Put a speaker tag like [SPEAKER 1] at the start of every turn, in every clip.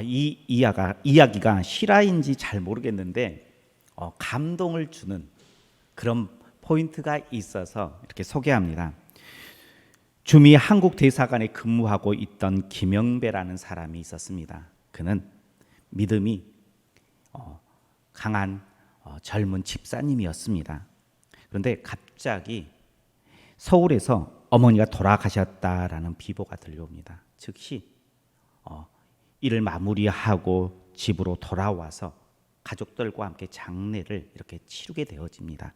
[SPEAKER 1] 이 이야기가 실화인지 잘 모르겠는데 감동을 주는 그런 포인트가 있어서 이렇게 소개합니다. 주미 한국 대사관에 근무하고 있던 김영배라는 사람이 있었습니다. 그는 믿음이 강한 젊은 집사님이었습니다. 그런데 갑자기 서울에서 어머니가 돌아가셨다라는 비보가 들려옵니다. 즉시 일을 마무리하고 집으로 돌아와서 가족들과 함께 장례를 이렇게 치르게 되어집니다.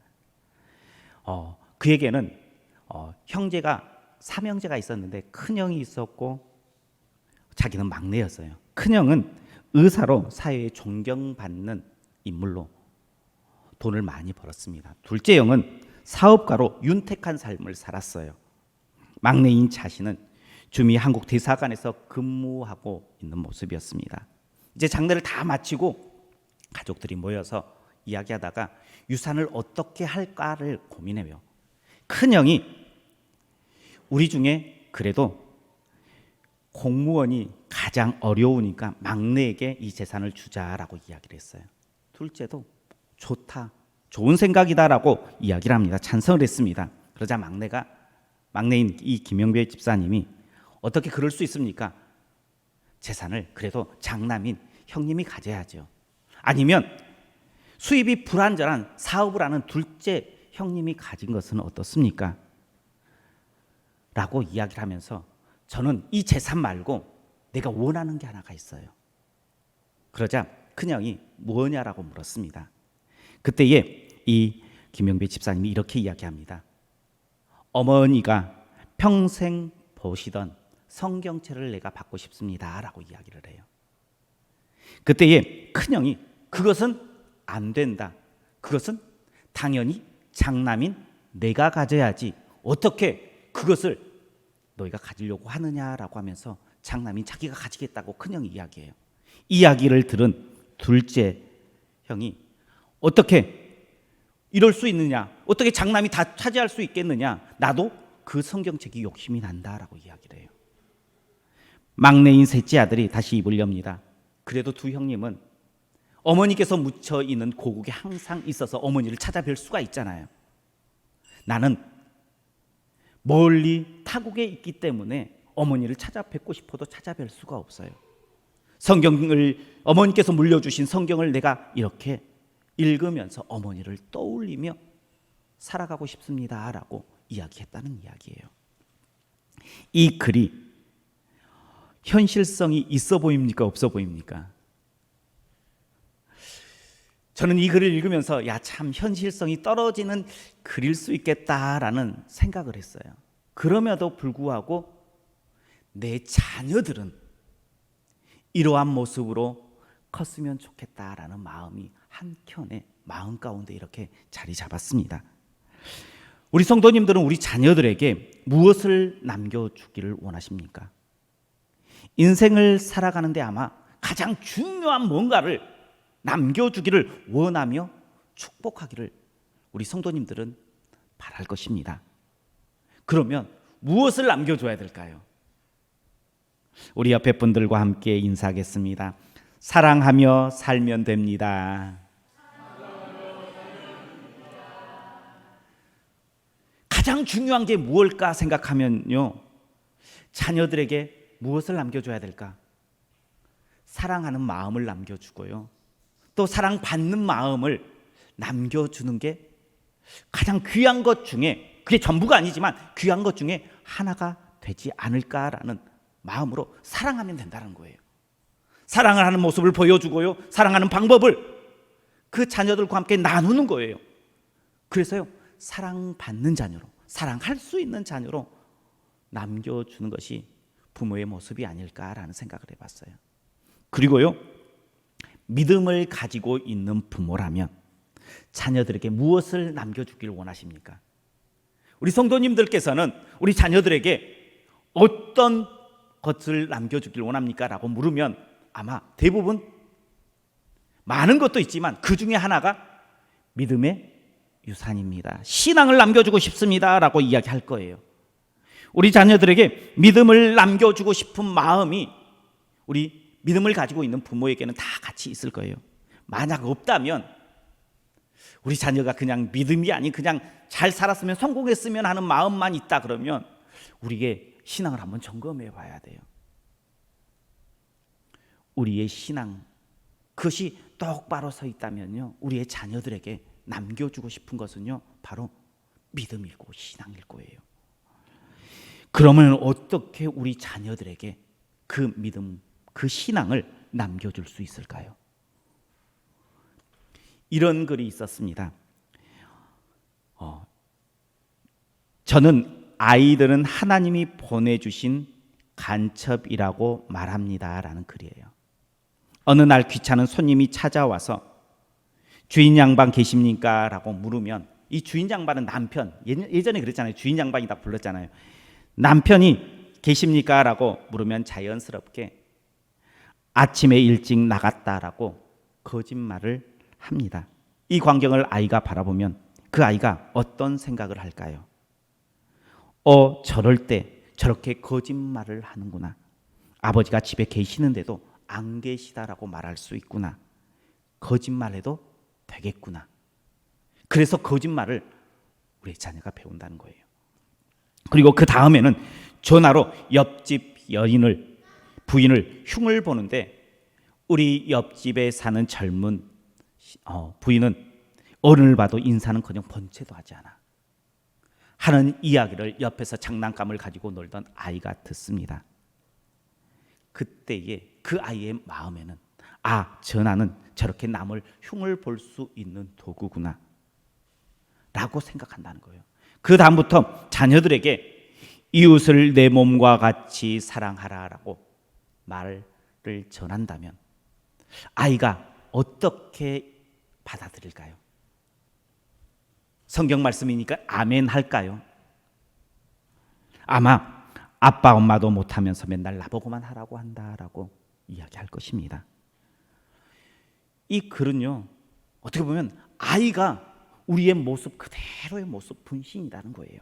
[SPEAKER 1] 그에게는 형제가 삼형제가 있었는데 큰형이 있었고 자기는 막내였어요. 큰형은 의사로 사회에 존경받는 인물로 돈을 많이 벌었습니다. 둘째 형은 사업가로 윤택한 삶을 살았어요. 막내인 자신은 주미 한국 대사관에서 근무하고 있는 모습이었습니다. 이제 장례를 다 마치고 가족들이 모여서 이야기하다가 유산을 어떻게 할까를 고민해요. 큰형이 우리 중에 그래도 공무원이 가장 어려우니까 막내에게 이 재산을 주자라고 이야기를 했어요. 둘째도 좋다, 좋은 생각이다라고 이야기를 합니다. 찬성을 했습니다. 그러자 막내인 이 김영배 집사님이 어떻게 그럴 수 있습니까? 재산을 그래도 장남인 형님이 가져야죠. 아니면 수입이 불안전한 사업을 하는 둘째 형님이 가진 것은 어떻습니까? 라고 이야기를 하면서 저는 이 재산 말고 내가 원하는 게 하나가 있어요. 그러자 큰형이 뭐냐라고 물었습니다. 그때에 이 김영배 집사님이 이렇게 이야기합니다. 어머니가 평생 보시던 성경책을 내가 받고 싶습니다 라고 이야기를 해요. 그때에 큰형이 그것은 안 된다. 그것은 당연히 장남인 내가 가져야지 어떻게 그것을 너희가 가지려고 하느냐라고 하면서 장남인 자기가 가지겠다고 큰형이 이야기해요. 이야기를 들은 둘째 형이 어떻게 이럴 수 있느냐, 어떻게 장남이 다 차지할 수 있겠느냐, 나도 그 성경책이 욕심이 난다라고 이야기를 해요. 막내인 셋째 아들이 다시 입을 엽니다. 그래도 두 형님은 어머니께서 묻혀 있는 고국에 항상 있어서 어머니를 찾아뵐 수가 있잖아요. 나는 멀리 타국에 있기 때문에 어머니를 찾아뵙고 싶어도 찾아뵐 수가 없어요. 성경을 어머니께서 물려주신 성경을 내가 이렇게 읽으면서 어머니를 떠올리며 살아가고 싶습니다라고 이야기했다는 이야기예요. 이 글이 현실성이 있어 보입니까? 없어 보입니까? 저는 이 글을 읽으면서 참 현실성이 떨어지는 글일 수 있겠다라는 생각을 했어요. 그럼에도 불구하고 내 자녀들은 이러한 모습으로 컸으면 좋겠다라는 마음이 한켠에 마음 가운데 이렇게 자리 잡았습니다. 우리 성도님들은 우리 자녀들에게 무엇을 남겨주기를 원하십니까? 인생을 살아가는데 아마 가장 중요한 뭔가를 남겨주기를 원하며 축복하기를 우리 성도님들은 바랄 것입니다. 그러면 무엇을 남겨줘야 될까요? 우리 옆에 분들과 함께 인사하겠습니다. 사랑하며 살면 됩니다. 가장 중요한 게 무엇일까 생각하면요, 자녀들에게 무엇을 남겨줘야 될까? 사랑하는 마음을 남겨주고요, 또 사랑받는 마음을 남겨주는 게 가장 귀한 것 중에, 그게 전부가 아니지만 귀한 것 중에 하나가 되지 않을까라는 마음으로 사랑하면 된다는 거예요. 사랑을 하는 모습을 보여주고요, 사랑하는 방법을 그 자녀들과 함께 나누는 거예요. 그래서요, 사랑받는 자녀로, 사랑할 수 있는 자녀로 남겨주는 것이 부모의 모습이 아닐까라는 생각을 해봤어요. 그리고요, 믿음을 가지고 있는 부모라면 자녀들에게 무엇을 남겨주기를 원하십니까? 우리 성도님들께서는 우리 자녀들에게 어떤 것을 남겨주기를 원합니까? 라고 물으면 아마 대부분 많은 것도 있지만 그 중에 하나가 믿음의 유산입니다. 신앙을 남겨주고 싶습니다 라고 이야기할 거예요. 우리 자녀들에게 믿음을 남겨주고 싶은 마음이 우리 믿음을 가지고 있는 부모에게는 다 같이 있을 거예요. 만약 없다면 우리 자녀가 그냥 믿음이 아닌 그냥 잘 살았으면 성공했으면 하는 마음만 있다 그러면 우리의 신앙을 한번 점검해 봐야 돼요. 우리의 신앙 그것이 똑바로 서 있다면요, 우리의 자녀들에게 남겨주고 싶은 것은요 바로 믿음이고 신앙일 거예요. 그러면 어떻게 우리 자녀들에게 그 믿음, 그 신앙을 남겨줄 수 있을까요? 이런 글이 있었습니다. 저는 아이들은 하나님이 보내주신 간첩이라고 말합니다 라는 글이에요. 어느 날 귀찮은 손님이 찾아와서 주인 양반 계십니까? 라고 물으면 이 주인 양반은 남편, 예전에 그랬잖아요. 주인 양반이 다 불렀잖아요. 남편이 계십니까? 라고 물으면 자연스럽게 아침에 일찍 나갔다라고 거짓말을 합니다. 이 광경을 아이가 바라보면 그 아이가 어떤 생각을 할까요? 저럴 때 저렇게 거짓말을 하는구나. 아버지가 집에 계시는데도 안 계시다라고 말할 수 있구나. 거짓말해도 되겠구나. 그래서 거짓말을 우리 자녀가 배운다는 거예요. 그리고 그 다음에는 전화로 옆집 부인을 흉을 보는데 우리 옆집에 사는 젊은 부인은 어른을 봐도 인사는커녕 번체도 하지 않아 하는 이야기를 옆에서 장난감을 가지고 놀던 아이가 듣습니다. 그때에 그 아이의 마음에는 전화는 저렇게 남을 흉을 볼 수 있는 도구구나 라고 생각한다는 거예요. 그 다음부터 자녀들에게 이웃을 내 몸과 같이 사랑하라라고 말을 전한다면 아이가 어떻게 받아들일까요? 성경 말씀이니까 아멘 할까요? 아마 아빠 엄마도 못하면서 맨날 나보고만 하라고 한다라고 이야기할 것입니다. 이 글은요 어떻게 보면 아이가 우리의 모습 그대로의 모습 분신이라는 거예요.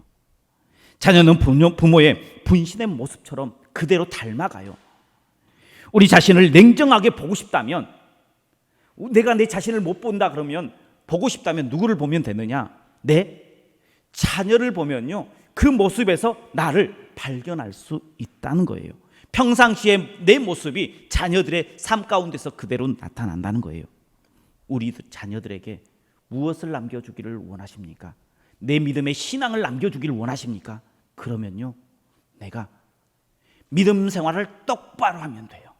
[SPEAKER 1] 자녀는 부모의 분신의 모습처럼 그대로 닮아가요. 우리 자신을 냉정하게 보고 싶다면, 내가 내 자신을 못 본다 그러면 보고 싶다면 누구를 보면 되느냐? 내 자녀를 보면요 그 모습에서 나를 발견할 수 있다는 거예요. 평상시에 내 모습이 자녀들의 삶 가운데서 그대로 나타난다는 거예요. 우리 자녀들에게 무엇을 남겨주기를 원하십니까? 내 믿음의 신앙을 남겨주기를 원하십니까? 그러면요 내가 믿음 생활을 똑바로 하면 돼요.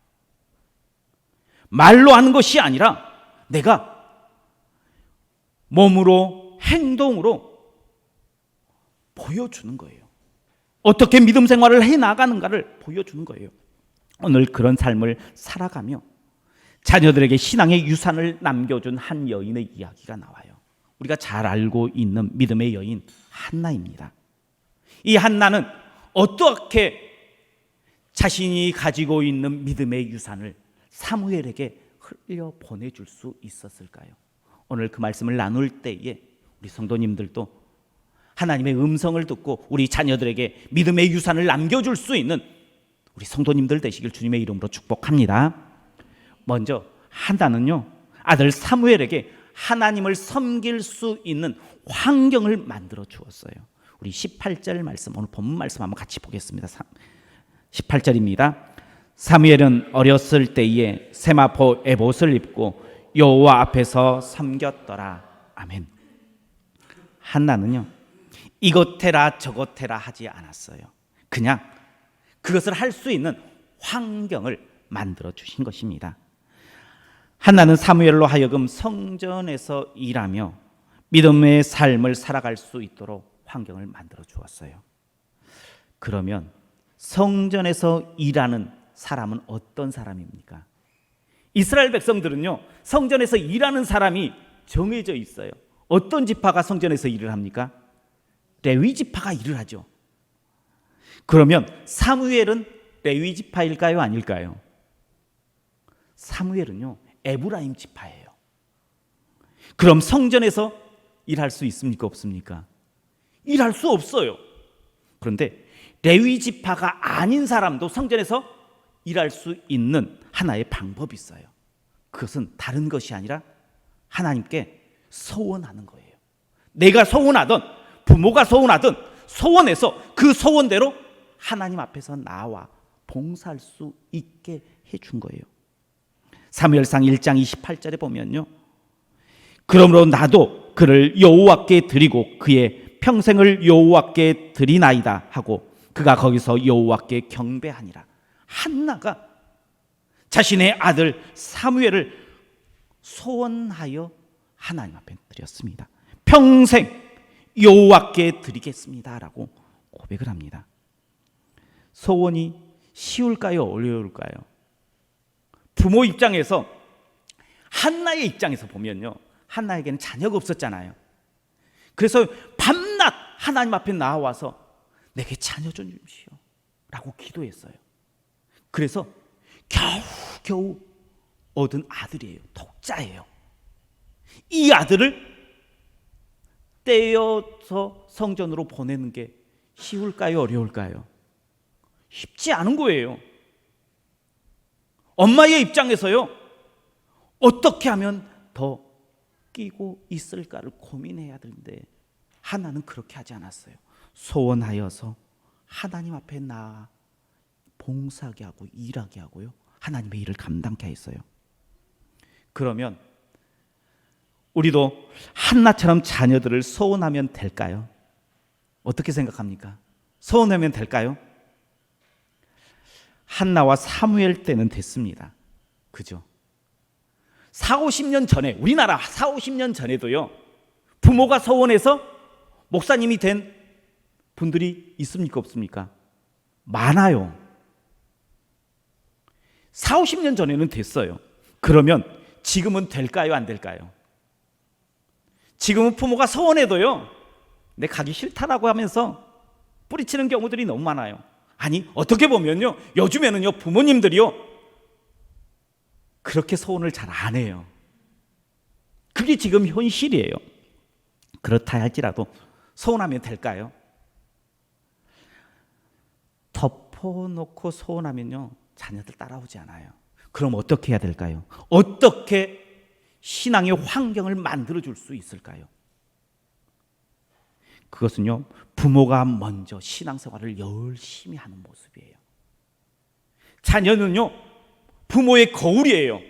[SPEAKER 1] 말로 하는 것이 아니라 내가 몸으로 행동으로 보여주는 거예요. 어떻게 믿음 생활을 해나가는가를 보여주는 거예요. 오늘 그런 삶을 살아가며 자녀들에게 신앙의 유산을 남겨준 한 여인의 이야기가 나와요. 우리가 잘 알고 있는 믿음의 여인 한나입니다. 이 한나는 어떻게 자신이 가지고 있는 믿음의 유산을 사무엘에게 흘려 보내줄 수 있었을까요? 오늘 그 말씀을 나눌 때에 우리 성도님들도 하나님의 음성을 듣고 우리 자녀들에게 믿음의 유산을 남겨줄 수 있는 우리 성도님들 되시길 주님의 이름으로 축복합니다. 먼저 한나는요 아들 사무엘에게 하나님을 섬길 수 있는 환경을 만들어 주었어요. 우리 18절 말씀, 오늘 본문 말씀 한번 같이 보겠습니다. 18절입니다. 사무엘은 어렸을 때에 세마포 에봇을 입고 여호와 앞에서 섬겼더라. 아멘. 한나는요 이것 해라 저것 해라 하지 않았어요. 그냥 그것을 할 수 있는 환경을 만들어 주신 것입니다. 한나는 사무엘로 하여금 성전에서 일하며 믿음의 삶을 살아갈 수 있도록 환경을 만들어 주었어요. 그러면 성전에서 일하는 사람은 어떤 사람입니까? 이스라엘 백성들은요 성전에서 일하는 사람이 정해져 있어요. 어떤 지파가 성전에서 일을 합니까? 레위 지파가 일을 하죠. 그러면 사무엘은 레위 지파일까요? 아닐까요? 사무엘은요 에브라임 지파예요. 그럼 성전에서 일할 수 있습니까? 없습니까? 일할 수 없어요. 그런데 레위 지파가 아닌 사람도 성전에서 일할 수 있는 하나의 방법이 있어요. 그것은 다른 것이 아니라 하나님께 소원하는 거예요. 내가 소원하든 부모가 소원하든 소원해서 그 소원대로 하나님 앞에서 나와 봉사할 수 있게 해준 거예요. 사무엘상 1장 28절에 보면요, 그러므로 나도 그를 여호와께 드리고 그의 평생을 여호와께 드리나이다 하고 그가 거기서 여호와께 경배하니라. 한나가 자신의 아들 사무엘을 소원하여 하나님 앞에 드렸습니다. 평생 여호와께 드리겠습니다라고 고백을 합니다. 소원이 쉬울까요? 어려울까요? 부모 입장에서, 한나의 입장에서 보면요, 한나에게는 자녀가 없었잖아요. 그래서 밤낮 하나님 앞에 나와서 내게 자녀 좀 주십시오 라고 기도했어요. 그래서 겨우 얻은 아들이에요. 독자예요. 이 아들을 떼어서 성전으로 보내는 게 쉬울까요? 어려울까요? 쉽지 않은 거예요. 엄마의 입장에서요, 어떻게 하면 더 끼고 있을까를 고민해야 되는데 하나는 그렇게 하지 않았어요. 소원하여서 하나님 앞에 나아 봉사하게 하고 일하게 하고요, 하나님의 일을 감당케 했어요. 그러면 우리도 한나처럼 자녀들을 소원하면 될까요? 어떻게 생각합니까? 소원하면 될까요? 한나와 사무엘 때는 됐습니다. 그죠? 40-50년 전에, 우리나라 40-50년 전에도요, 부모가 소원해서 목사님이 된 분들이 있습니까? 없습니까? 많아요. 40-50년 전에는 됐어요. 그러면 지금은 될까요? 안 될까요? 지금은 부모가 소원해도요, 내 가기 싫다라고 하면서 뿌리치는 경우들이 너무 많아요. 아니, 어떻게 보면요, 요즘에는요, 부모님들이요, 그렇게 소원을 잘 안 해요. 그게 지금 현실이에요. 그렇다 할지라도 소원하면 될까요? 덮어놓고 소원하면요, 자녀들 따라오지 않아요. 그럼 어떻게 해야 될까요? 어떻게 신앙의 환경을 만들어줄 수 있을까요? 그것은요, 부모가 먼저 신앙생활을 열심히 하는 모습이에요. 자녀는요, 부모의 거울이에요.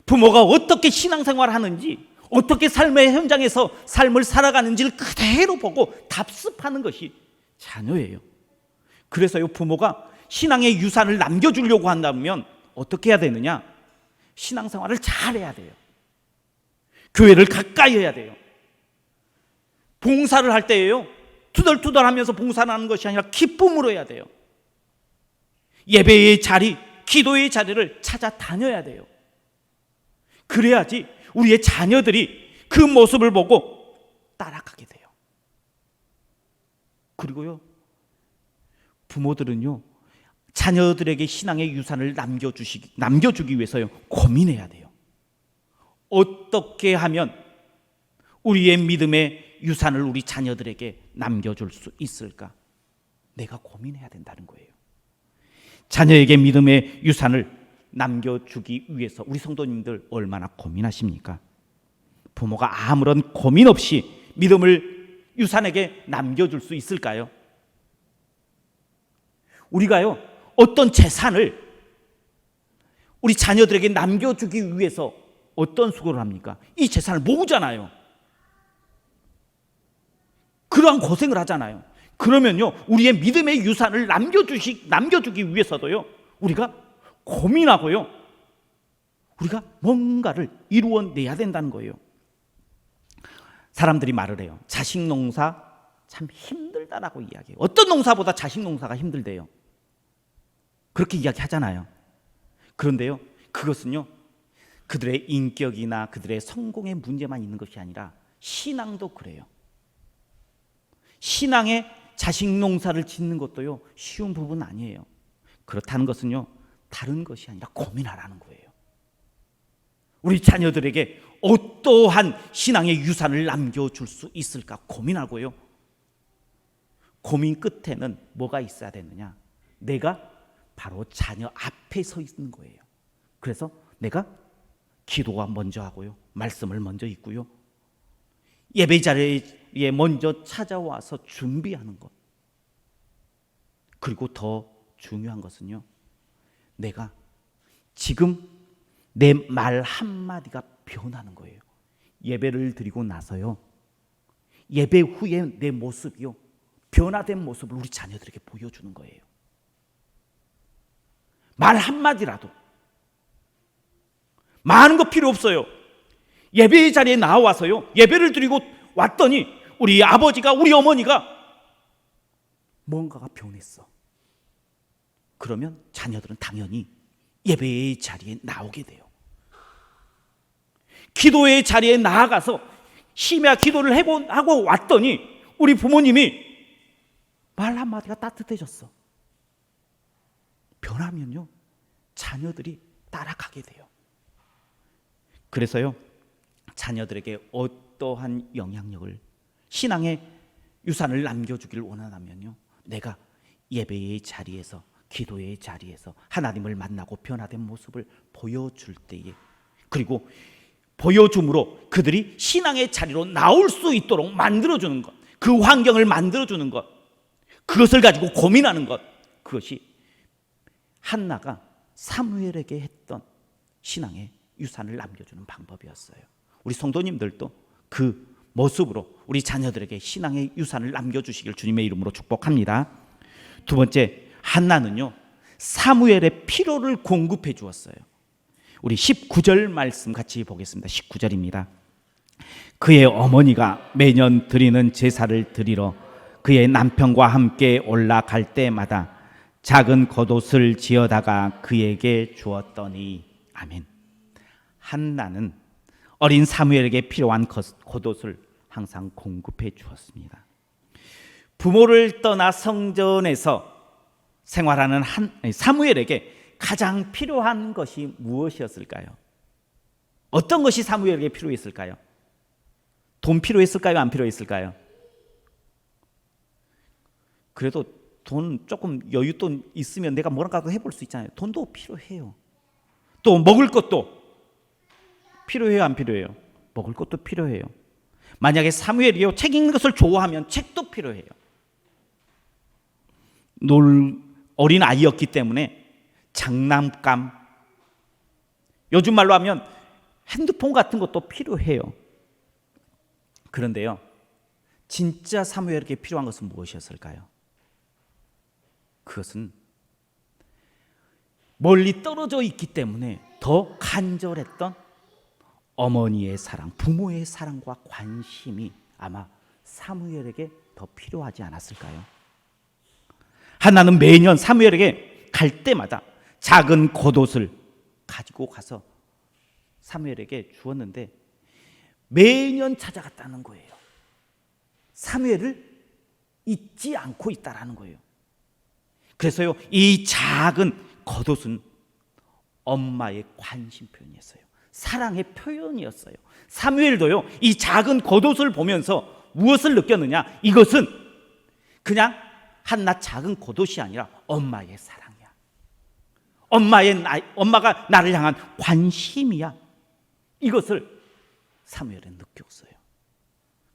[SPEAKER 1] 부모가 어떻게 신앙생활을 하는지, 어떻게 삶의 현장에서 삶을 살아가는지를 그대로 보고 답습하는 것이 자녀예요. 그래서요, 부모가 신앙의 유산을 남겨주려고 한다면 어떻게 해야 되느냐? 신앙생활을 잘해야 돼요. 교회를 가까이 해야 돼요. 봉사를 할 때에요, 투덜투덜하면서 봉사를 하는 것이 아니라 기쁨으로 해야 돼요. 예배의 자리, 기도의 자리를 찾아다녀야 돼요. 그래야지 우리의 자녀들이 그 모습을 보고 따라가게 돼요. 그리고요, 부모들은요, 자녀들에게 신앙의 유산을 남겨주기 위해서요, 고민해야 돼요. 어떻게 하면 우리의 믿음의 유산을 우리 자녀들에게 남겨줄 수 있을까? 내가 고민해야 된다는 거예요. 자녀에게 믿음의 유산을 남겨주기 위해서 우리 성도님들 얼마나 고민하십니까? 부모가 아무런 고민 없이 믿음을 유산에게 남겨줄 수 있을까요? 우리가요, 어떤 재산을 우리 자녀들에게 남겨주기 위해서 어떤 수고를 합니까? 이 재산을 모으잖아요. 그러한 고생을 하잖아요. 그러면요, 우리의 믿음의 유산을 남겨주기 위해서도요, 우리가 고민하고요, 우리가 뭔가를 이루어내야 된다는 거예요. 사람들이 말을 해요. 자식 농사 참 힘들다라고 이야기해요. 어떤 농사보다 자식 농사가 힘들대요. 그렇게 이야기하잖아요. 그런데요, 그것은요, 그들의 인격이나 그들의 성공의 문제만 있는 것이 아니라 신앙도 그래요. 신앙에 자식 농사를 짓는 것도요, 쉬운 부분 아니에요. 그렇다는 것은요, 다른 것이 아니라 고민하라는 거예요. 우리 자녀들에게 어떠한 신앙의 유산을 남겨줄 수 있을까 고민하고요, 고민 끝에는 뭐가 있어야 되느냐? 내가 바로 자녀 앞에 서 있는 거예요. 그래서 내가 기도가 먼저 하고요, 말씀을 먼저 읽고요, 예배 자리에 먼저 찾아와서 준비하는 것. 그리고 더 중요한 것은요, 내가 지금 내 말 한마디가 변하는 거예요. 예배를 드리고 나서요, 예배 후에 내 모습이요, 변화된 모습을 우리 자녀들에게 보여주는 거예요. 말 한마디라도. 많은 거 필요 없어요. 예배 자리에 나와서요, 예배를 드리고 왔더니 우리 아버지가, 우리 어머니가 뭔가가 변했어. 그러면 자녀들은 당연히 예배의 자리에 나오게 돼요. 기도의 자리에 나아가서 심야 기도를 하고 왔더니 우리 부모님이 말 한마디가 따뜻해졌어. 변하면요, 자녀들이 따라가게 돼요. 그래서요, 자녀들에게 어떠한 영향력을, 신앙의 유산을 남겨주길 원한다면요, 내가 예배의 자리에서, 기도의 자리에서 하나님을 만나고 변화된 모습을 보여줄 때에, 그리고 보여줌으로 그들이 신앙의 자리로 나올 수 있도록 만들어주는 것, 그 환경을 만들어주는 것, 그것을 가지고 고민하는 것, 그것이 한나가 사무엘에게 했던 신앙의 유산을 남겨주는 방법이었어요. 우리 성도님들도 그 모습으로 우리 자녀들에게 신앙의 유산을 남겨주시길 주님의 이름으로 축복합니다. 두 번째, 한나는요, 사무엘의 필요를 공급해 주었어요. 우리 19절 말씀 같이 보겠습니다. 19절입니다. 그의 어머니가 매년 드리는 제사를 드리러 그의 남편과 함께 올라갈 때마다 작은 겉옷을 지어다가 그에게 주었더니. 아멘. 한나는 어린 사무엘에게 필요한 겉옷을 항상 공급해 주었습니다. 부모를 떠나 성전에서 생활하는 사무엘에게 가장 필요한 것이 무엇이었을까요? 어떤 것이 사무엘에게 필요했을까요? 돈 필요했을까요? 안 필요했을까요? 그래도 돈 조금 여윳돈 있으면 내가 뭐라도 해볼 수 있잖아요. 돈도 필요해요. 또 먹을 것도 필요해요? 안 필요해요? 먹을 것도 필요해요. 만약에 사무엘이요, 책 읽는 것을 좋아하면 책도 필요해요. 어린 아이였기 때문에 장난감, 요즘 말로 하면 핸드폰 같은 것도 필요해요. 그런데요, 진짜 사무엘에게 필요한 것은 무엇이었을까요? 그것은 멀리 떨어져 있기 때문에 더 간절했던 어머니의 사랑, 부모의 사랑과 관심이 아마 사무엘에게 더 필요하지 않았을까요? 한나는 매년 사무엘에게 갈 때마다 작은 겉옷을 가지고 가서 사무엘에게 주었는데 매년 찾아갔다는 거예요. 사무엘을 잊지 않고 있다라는 거예요. 그래서요, 이 작은 겉옷은 엄마의 관심 표현이었어요. 사랑의 표현이었어요. 사무엘도요, 이 작은 겉옷을 보면서 무엇을 느꼈느냐? 이것은 그냥 한낱 작은 겉옷이 아니라 엄마의 사랑이야. 엄마가 나를 향한 관심이야. 이것을 사무엘은 느꼈어요.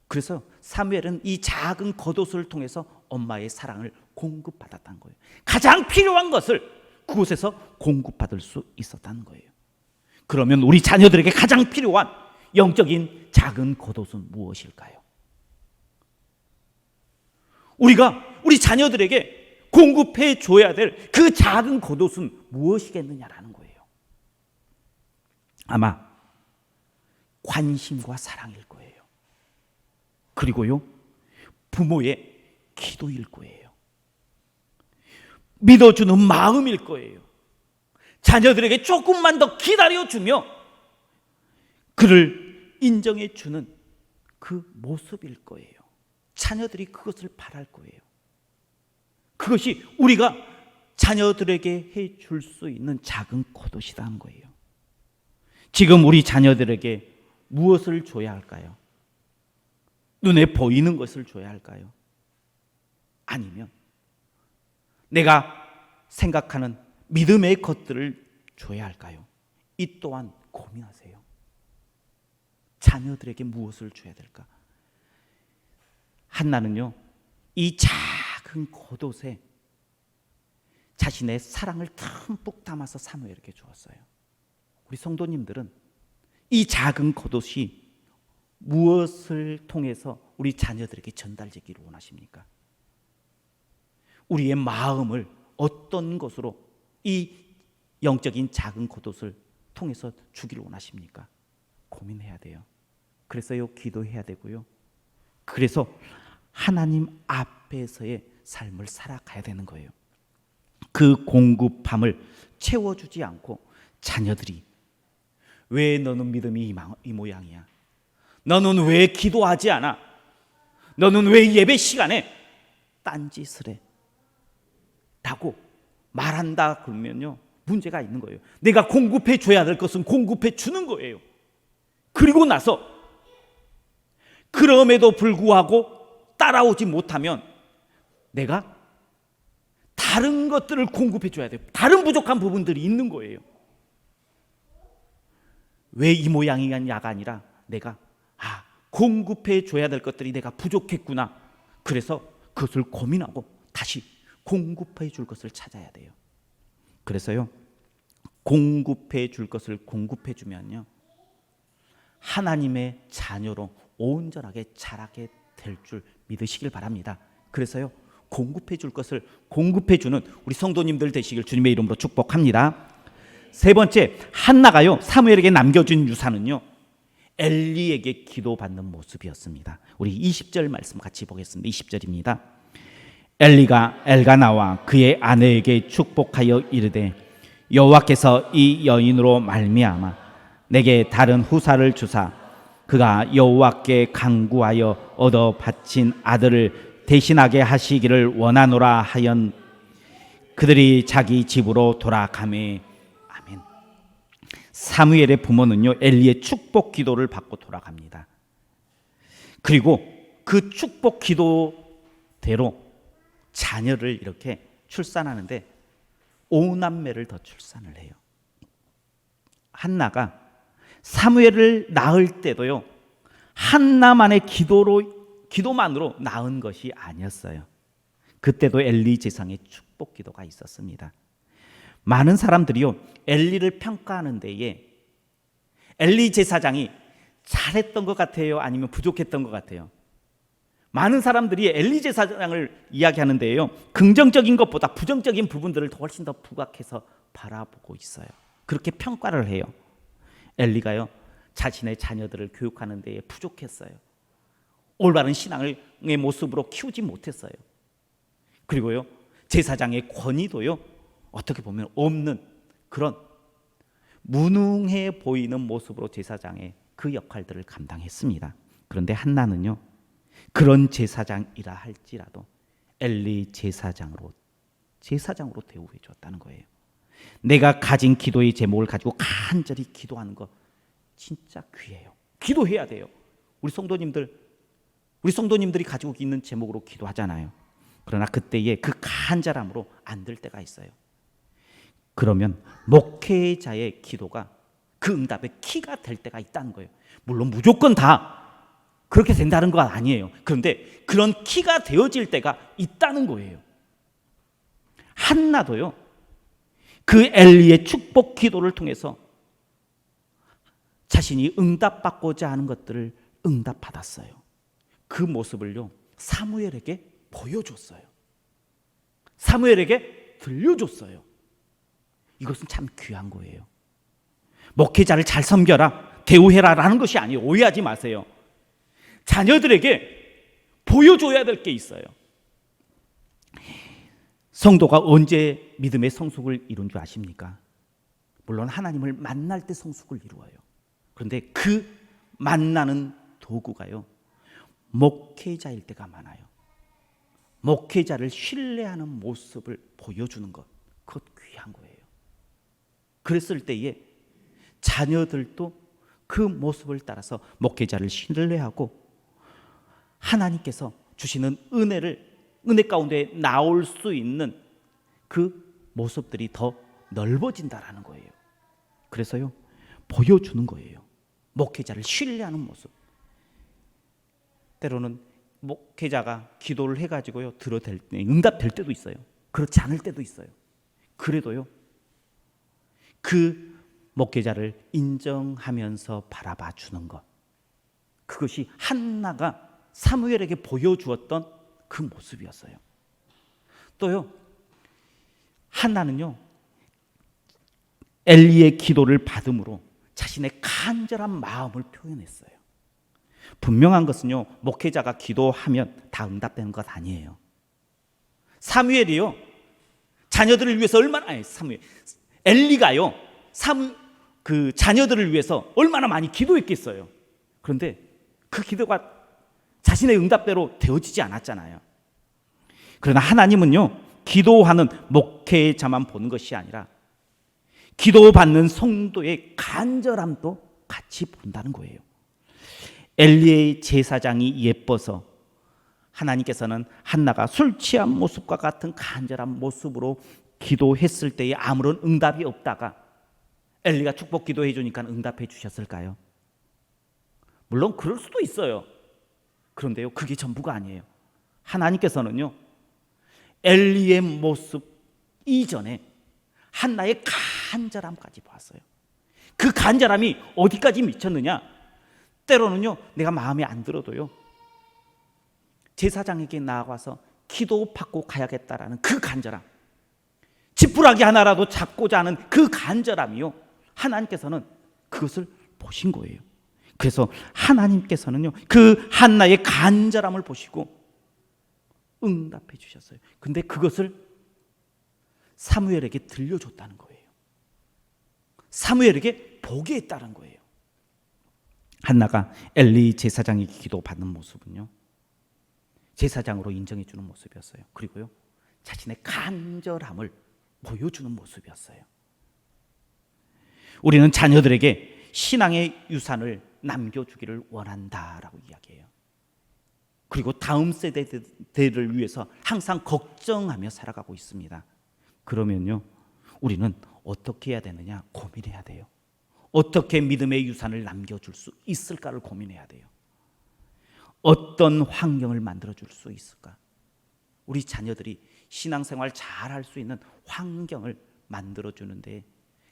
[SPEAKER 1] 그래서 사무엘은 이 작은 겉옷을 통해서 엄마의 사랑을 공급받았다는 거예요. 가장 필요한 것을 그곳에서 공급받을 수 있었다는 거예요. 그러면 우리 자녀들에게 가장 필요한 영적인 작은 겉옷은 무엇일까요? 우리가 우리 자녀들에게 공급해 줘야 될 그 작은 겉옷은 무엇이겠느냐라는 거예요. 아마 관심과 사랑일 거예요. 그리고요, 부모의 기도일 거예요. 믿어주는 마음일 거예요. 자녀들에게 조금만 더 기다려주며 그를 인정해주는 그 모습일 거예요. 자녀들이 그것을 바랄 거예요. 그것이 우리가 자녀들에게 해줄 수 있는 작은 겉옷이라는 거예요. 지금 우리 자녀들에게 무엇을 줘야 할까요? 눈에 보이는 것을 줘야 할까요? 아니면 내가 생각하는 믿음의 것들을 줘야 할까요? 이 또한 고민하세요. 자녀들에게 무엇을 줘야 될까? 한나는요, 이 작은 겉옷에 자신의 사랑을 듬뿍 담아서 사무엘에게 주었어요. 우리 성도님들은 이 작은 겉옷이 무엇을 통해서 우리 자녀들에게 전달되기를 원하십니까? 우리의 마음을 어떤 것으로 이 영적인 작은 겉옷을 통해서 주기를 원하십니까? 고민해야 돼요. 그래서요, 기도해야 되고요. 그래서 하나님 앞에서의 삶을 살아가야 되는 거예요. 그 공급함을 채워주지 않고 자녀들이 왜 너는 믿음이 이 모양이야? 너는 왜 기도하지 않아? 너는 왜 예배 시간에 딴짓을 해? 라고 말한다 그러면요, 문제가 있는 거예요. 내가 공급해 줘야 될 것은 공급해 주는 거예요. 그리고 나서 그럼에도 불구하고 따라오지 못하면 내가 다른 것들을 공급해 줘야 돼요. 다른 부족한 부분들이 있는 거예요. 왜 이 모양이냐가 아니라 내가 공급해 줘야 될 것들이 내가 부족했구나. 그래서 그것을 고민하고 다시 공급해 줄 것을 찾아야 돼요. 그래서요, 공급해 줄 것을 공급해 주면요, 하나님의 자녀로 온전하게 자라게 될 줄 믿으시길 바랍니다. 그래서요, 공급해 줄 것을 공급해 주는 우리 성도님들 되시길 주님의 이름으로 축복합니다. 세 번째, 한나가요, 사무엘에게 남겨준 유산은요, 엘리에게 기도받는 모습이었습니다. 우리 20절 말씀 같이 보겠습니다. 20절입니다. 엘리가 엘가나와 그의 아내에게 축복하여 이르되 여호와께서 이 여인으로 말미암아 내게 다른 후사를 주사 그가 여호와께 간구하여 얻어 바친 아들을 대신하게 하시기를 원하노라 하연 그들이 자기 집으로 돌아가매. 아멘. 사무엘의 부모는요, 엘리의 축복 기도를 받고 돌아갑니다. 그리고 그 축복 기도대로 자녀를 이렇게 출산하는데 5남매를 더 출산을 해요. 한나가 사무엘을 낳을 때도요, 한나만의 기도만으로 낳은 것이 아니었어요. 그때도 엘리 제사장의 축복 기도가 있었습니다. 많은 사람들이요, 엘리를 평가하는 데에 엘리 제사장이 잘했던 것 같아요, 아니면 부족했던 것 같아요? 많은 사람들이 엘리 제사장을 이야기하는데요, 긍정적인 것보다 부정적인 부분들을 훨씬 더 부각해서 바라보고 있어요. 그렇게 평가를 해요. 엘리가요, 자신의 자녀들을 교육하는 데에 부족했어요. 올바른 신앙의 모습으로 키우지 못했어요. 그리고요, 제사장의 권위도요, 어떻게 보면 없는 그런 무능해 보이는 모습으로 제사장의 그 역할들을 감당했습니다. 그런데 한나는요, 그런 제사장이라 할지라도 엘리 제사장으로 대우해 줬다는 거예요. 내가 가진 기도의 제목을 가지고 간절히 기도하는 거 진짜 귀해요. 기도해야 돼요. 우리 성도님들이 가지고 있는 제목으로 기도하잖아요. 그러나 그때에 그 간절함으로 안 될 때가 있어요. 그러면 목회자의 기도가 그 응답의 키가 될 때가 있다는 거예요. 물론 무조건 다 그렇게 된다는 건 아니에요. 그런데 그런 키가 되어질 때가 있다는 거예요. 한나도요, 그 엘리의 축복 기도를 통해서 자신이 응답받고자 하는 것들을 응답받았어요. 그 모습을요, 사무엘에게 보여줬어요. 사무엘에게 들려줬어요. 이것은 참 귀한 거예요. 목회자를 잘 섬겨라, 대우해라라는 것이 아니에요. 오해하지 마세요. 자녀들에게 보여줘야 될 게 있어요. 성도가 언제 믿음의 성숙을 이룬 줄 아십니까? 물론 하나님을 만날 때 성숙을 이루어요. 그런데 그 만나는 도구가요, 목회자일 때가 많아요. 목회자를 신뢰하는 모습을 보여주는 것, 그것 귀한 거예요. 그랬을 때에 자녀들도 그 모습을 따라서 목회자를 신뢰하고 하나님께서 주시는 은혜 가운데 나올 수 있는 그 모습들이 더 넓어진다라는 거예요. 그래서요, 보여주는 거예요. 목회자를 신뢰하는 모습. 때로는 목회자가 기도를 해가지고요, 응답될 때도 있어요. 그렇지 않을 때도 있어요. 그래도요, 그 목회자를 인정하면서 바라봐 주는 것, 그것이 한나가 사무엘에게 보여주었던 그 모습이었어요. 또요, 한나는요, 엘리의 기도를 받음으로 자신의 간절한 마음을 표현했어요. 분명한 것은요, 목회자가 기도하면 다 응답되는 것 아니에요. 사무엘이요, 자녀들을 위해서 엘리가요, 그 자녀들을 위해서 얼마나 많이 기도했겠어요. 그런데 그 기도가 자신의 응답대로 되어지지 않았잖아요. 그러나 하나님은요, 기도하는 목회자만 보는 것이 아니라 기도받는 성도의 간절함도 같이 본다는 거예요. 엘리의 제사장이 예뻐서 하나님께서는 한나가 술 취한 모습과 같은 간절한 모습으로 기도했을 때에 아무런 응답이 없다가 엘리가 축복 기도해 주니까 응답해 주셨을까요? 물론 그럴 수도 있어요. 그런데요, 그게 전부가 아니에요. 하나님께서는요, 엘리의 모습 이전에 한나의 간절함까지 봤어요. 그 간절함이 어디까지 미쳤느냐? 때로는요, 내가 마음에 안 들어도요, 제사장에게 나아가서 기도받고 가야겠다라는 그 간절함, 지푸라기 하나라도 잡고자 하는 그 간절함이요, 하나님께서는 그것을 보신 거예요. 그래서 하나님께서는요, 그 한나의 간절함을 보시고 응답해 주셨어요. 근데 그것을 사무엘에게 들려줬다는 거예요. 사무엘에게 보게 했다는 거예요. 한나가 엘리 제사장이 기도받는 모습은요, 제사장으로 인정해 주는 모습이었어요. 그리고요, 자신의 간절함을 보여주는 모습이었어요. 우리는 자녀들에게 신앙의 유산을 남겨주기를 원한다라고 이야기해요. 그리고 다음 세대들을 위해서 항상 걱정하며 살아가고 있습니다. 그러면요, 우리는 어떻게 해야 되느냐 고민해야 돼요. 어떻게 믿음의 유산을 남겨줄 수 있을까를 고민해야 돼요. 어떤 환경을 만들어줄 수 있을까? 우리 자녀들이 신앙생활 잘할 수 있는 환경을 만들어주는데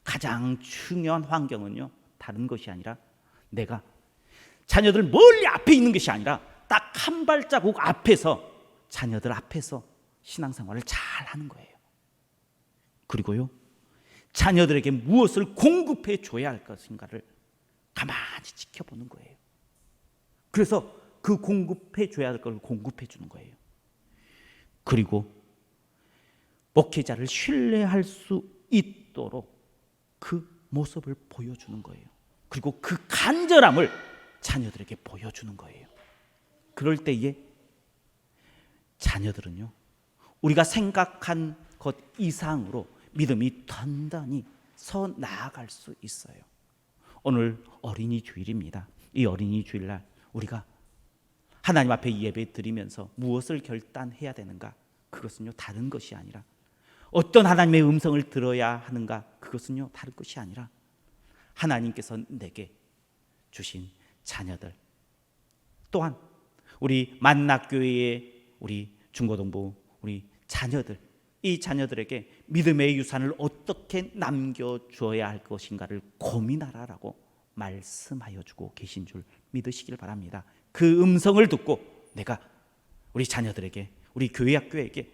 [SPEAKER 1] 가장 중요한 환경은요, 다른 것이 아니라 내가 자녀들 멀리 앞에 있는 것이 아니라 딱 한 발자국 앞에서, 자녀들 앞에서 신앙생활을 잘하는 거예요. 그리고요, 자녀들에게 무엇을 공급해 줘야 할 것인가를 가만히 지켜보는 거예요. 그래서 그 공급해 줘야 할 걸 공급해 주는 거예요. 그리고 목회자를 신뢰할 수 있도록 그 모습을 보여주는 거예요. 그리고 그 간절함을 자녀들에게 보여주는 거예요. 그럴 때에 자녀들은요, 우리가 생각한 것 이상으로 믿음이 단단히 서 나아갈 수 있어요. 오늘 어린이 주일입니다. 이 어린이 주일날 우리가 하나님 앞에 예배 드리면서 무엇을 결단해야 되는가? 그것은요, 다른 것이 아니라 어떤 하나님의 음성을 들어야 하는가? 그것은요, 다른 것이 아니라 하나님께서 내게 주신 자녀들, 또한 우리 만나교회의 우리 중고등부 우리 자녀들, 이 자녀들에게 믿음의 유산을 어떻게 남겨주어야 할 것인가를 고민하라라고 말씀하여 주고 계신 줄 믿으시길 바랍니다. 그 음성을 듣고 내가 우리 자녀들에게, 우리 교회 학교에게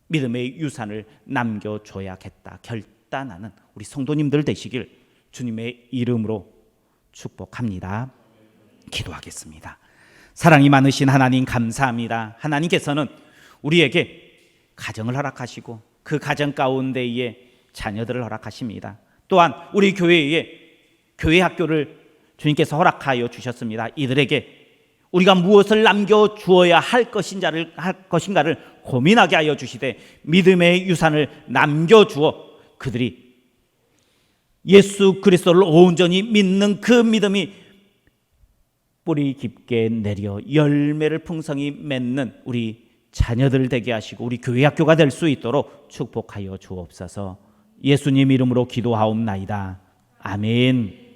[SPEAKER 1] 믿음의 유산을 남겨줘야겠다 결단하는 우리 성도님들 되시길 주님의 이름으로 축복합니다. 기도하겠습니다. 사랑이 많으신 하나님 감사합니다. 하나님께서는 우리에게 가정을 허락하시고 그 가정 가운데에 자녀들을 허락하십니다. 또한 우리 교회에 교회 학교를 주님께서 허락하여 주셨습니다. 이들에게 우리가 무엇을 남겨주어야 할 것인가를 고민하게 하여 주시되 믿음의 유산을 남겨주어 그들이 예수 그리스도를 온전히 믿는 그 믿음이 뿌리 깊게 내려 열매를 풍성히 맺는 우리 자녀들 되게 하시고 우리 교회 학교가 될 수 있도록 축복하여 주옵소서. 예수님 이름으로 기도하옵나이다. 아멘.